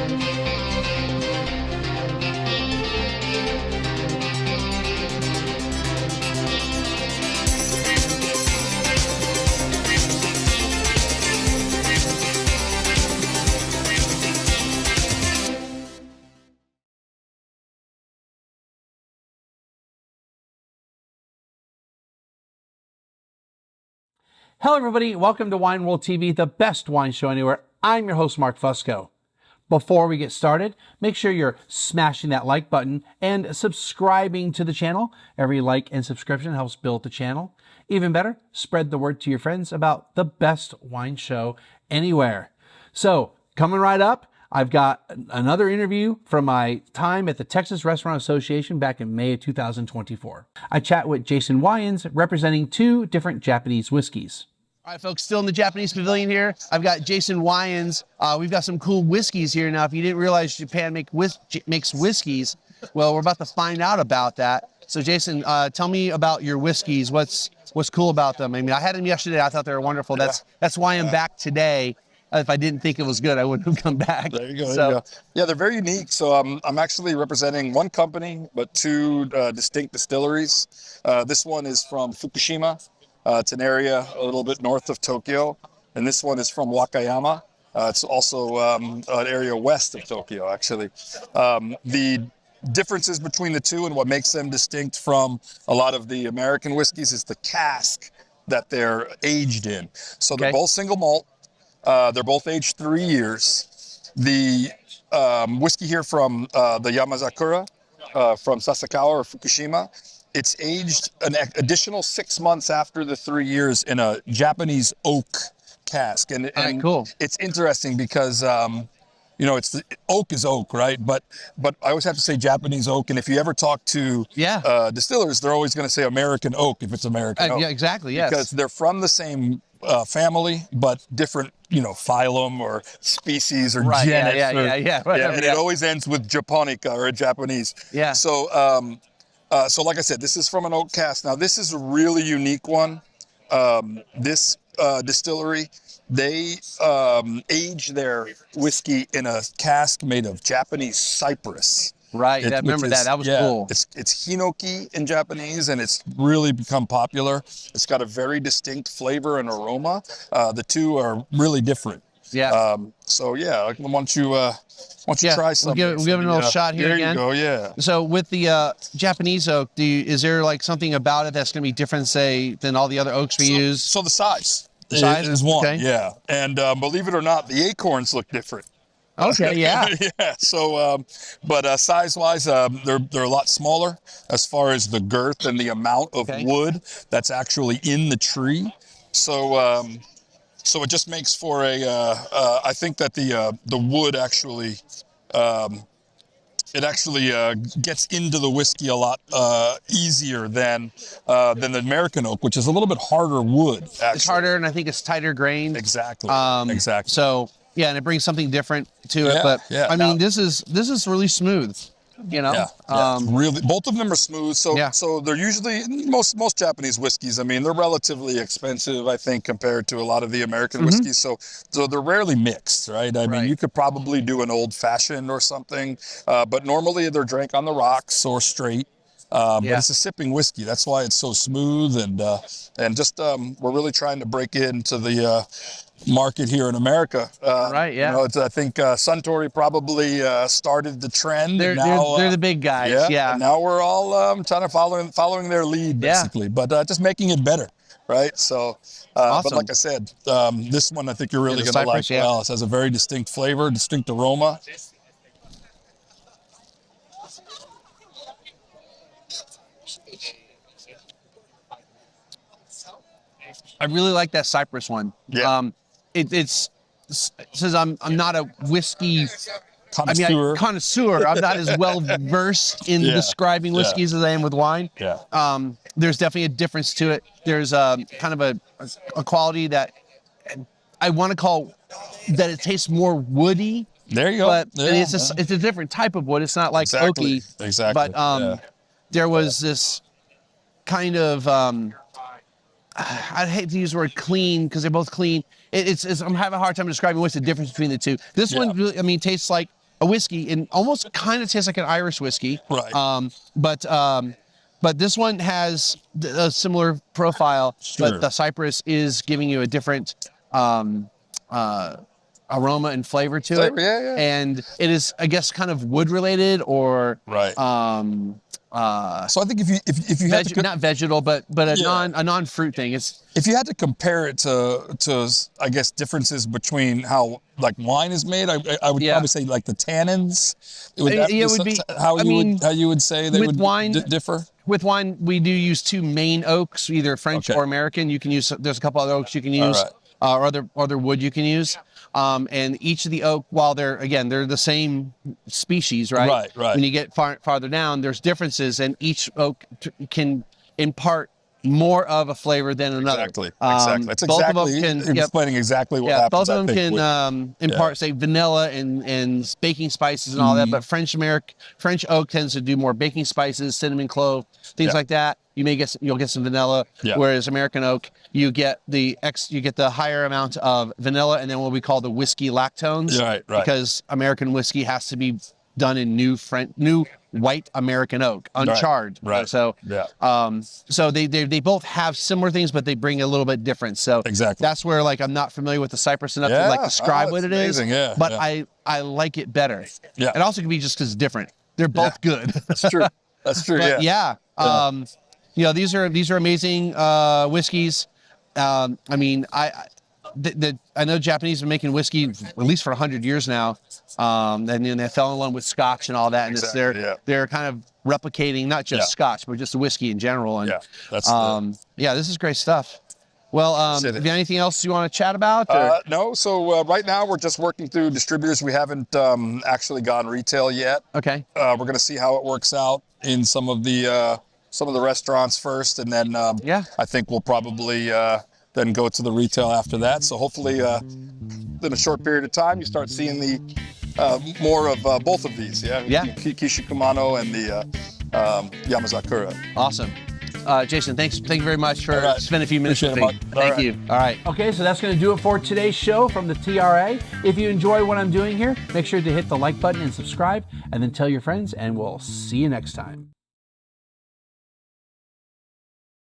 Hello everybody, welcome to Wine World TV, the best wine show anywhere. I'm your host, Mark Fusco. Before we get started, make sure you're smashing that like button and subscribing to the channel. Every like and subscription helps build the channel. Even better, spread the word to your friends about the best wine show anywhere. So, coming right up, I've got another interview from my time at the Texas Restaurant Association back in May of 2024. I chat with Jason Wyans, representing 2 different Japanese whiskeys. All right, folks, still in the Japanese pavilion here. I've got Jason Wyans. We've got some cool whiskeys here. Now, if you didn't realize Japan makes whiskeys, well, we're about to find out about that. So, Jason, tell me about your whiskeys. What's cool about them? I mean, I had them yesterday. I thought they were wonderful. That's why I'm back today. If I didn't think it was good, I wouldn't have come back. There you go. There you go. Yeah, they're very unique. So I'm actually representing one company, but 2 distinct distilleries. This one is from Fukushima. It's an area a little bit north of Tokyo. And this one is from Wakayama. It's also an area west of Tokyo, actually. The differences between the 2 and what makes them distinct from a lot of the American whiskeys is the cask that they're aged in. So they're both single malt. They're both aged 3 years. The whiskey here from the Yamazakura from Sasakawa or Fukushima, it's aged an additional 6 months after the 3 years in a Japanese oak cask. And cool. It's interesting because, oak is oak, right? But I always have to say Japanese oak. And if you ever talk to distillers, they're always going to say American oak if it's American oak. Yeah, exactly, yes. Because they're from the same family, but different, phylum or species or genus. And it always ends with Japonica or Japanese. Yeah. So, so like I said, this is from an oak cask. Now, this is a really unique one. This distillery, they age their whiskey in a cask made of Japanese cypress. Right, I remember that. That was cool. It's hinoki in Japanese, and it's really become popular. It's got a very distinct flavor and aroma. The 2 are really different. Yeah. So yeah, why don't you try something? We'll give it a little shot here again. There you go. Yeah. So with the Japanese oak, is there like something about it that's going to be different, say, than all the other oaks we use? So the size. The size is one. Okay. Yeah. And believe it or not, the acorns look different. Okay, yeah. Yeah. So, but size-wise, they're a lot smaller as far as the girth and the amount of wood that's actually in the tree. So, so it just makes for I think that the wood actually, it actually gets into the whiskey a lot easier than the American oak, which is a little bit harder wood. Actually. It's harder, and I think it's tighter grained. Exactly. Exactly. So. Yeah, and it brings something different to it. But I mean, this is really smooth. Really, both of them are smooth. So they're usually most Japanese whiskeys. I mean, they're relatively expensive, I think, compared to a lot of the American whiskeys. So they're rarely mixed, right? I mean, you could probably do an old fashioned or something, but normally they're drank on the rocks or straight. But it's a sipping whiskey. That's why it's so smooth, and just we're really trying to break into the market here in America. Right, yeah. I think Suntory probably started the trend. They're the big guys. Yeah. And now we're all trying to following their lead, basically, but just making it better, right? So, awesome. But like I said, this one I think you're really going to like. Yeah. Well, it has a very distinct flavor, distinct aroma. I really like that cypress one. Yeah. It says I'm not a whiskey connoisseur. I'm not as well versed in describing whiskeys as I am with wine. Yeah. There's definitely a difference to it. There's kind of a quality that I want to call that it tastes more woody. There you go. But it's a different type of wood. It's not like oaky. Exactly. But there was this kind of I'd hate to use the word clean because they're both clean. I'm having a hard time describing what's the difference between the two. This one really, tastes like a whiskey and almost kind of tastes like an Irish whiskey. Right. But this one has a similar profile, Sure. but the cypress is giving you a different aroma and flavor to it. Yeah. And it is, I guess, kind of wood related or Right. So I think if you had to not vegetal, but a non-fruit thing. If you had to compare it to I guess differences between how like wine is made, I would probably say like the tannins. Would be how you would say they would wine, differ? With wine, we do use two main oaks, either French or American. You can use. There's a couple other oaks you can use, or other wood you can use. And each of the oak, while they're the same species, right? Right. When you get farther down, there's differences, and each oak can impart more of a flavor than another. Exactly. That's both exactly. of them can, explaining exactly what happens. Both of them can impart, say, vanilla and baking spices and all that. But French oak tends to do more baking spices, cinnamon, clove, things like that. You'll get some vanilla. Yeah. Whereas American oak, you get the higher amount of vanilla and then what we call the whiskey lactones. Right. Because American whiskey has to be done in new white American oak, uncharred. Right. So they both have similar things, but they bring a little bit different. So that's where like I'm not familiar with the cypress enough to like describe what it amazing. is. But I like it better. Yeah. It also could be just because it's different. They're both good. That's true. That's true. But these are amazing whiskeys. I mean, I know Japanese have been making whiskey at least for 100 years now, and then they fell in love with Scotch and all that, and they're kind of replicating not just Scotch but just the whiskey in general. And this is great stuff. Well, do you have anything else you want to chat about? No. So right now we're just working through distributors. We haven't actually gone retail yet. Okay. We're going to see how it works out in some of the restaurants first, and then I think we'll probably then go to the retail after that. So hopefully, in a short period of time, you start seeing the more of both of these. Kishikumano and the Yamazakura. Awesome. Jason, thank you very much for spending a few minutes with me. Thank you. All right. Okay, so that's going to do it for today's show from the TRA. If you enjoy what I'm doing here, make sure to hit the like button and subscribe, and then tell your friends, and we'll see you next time.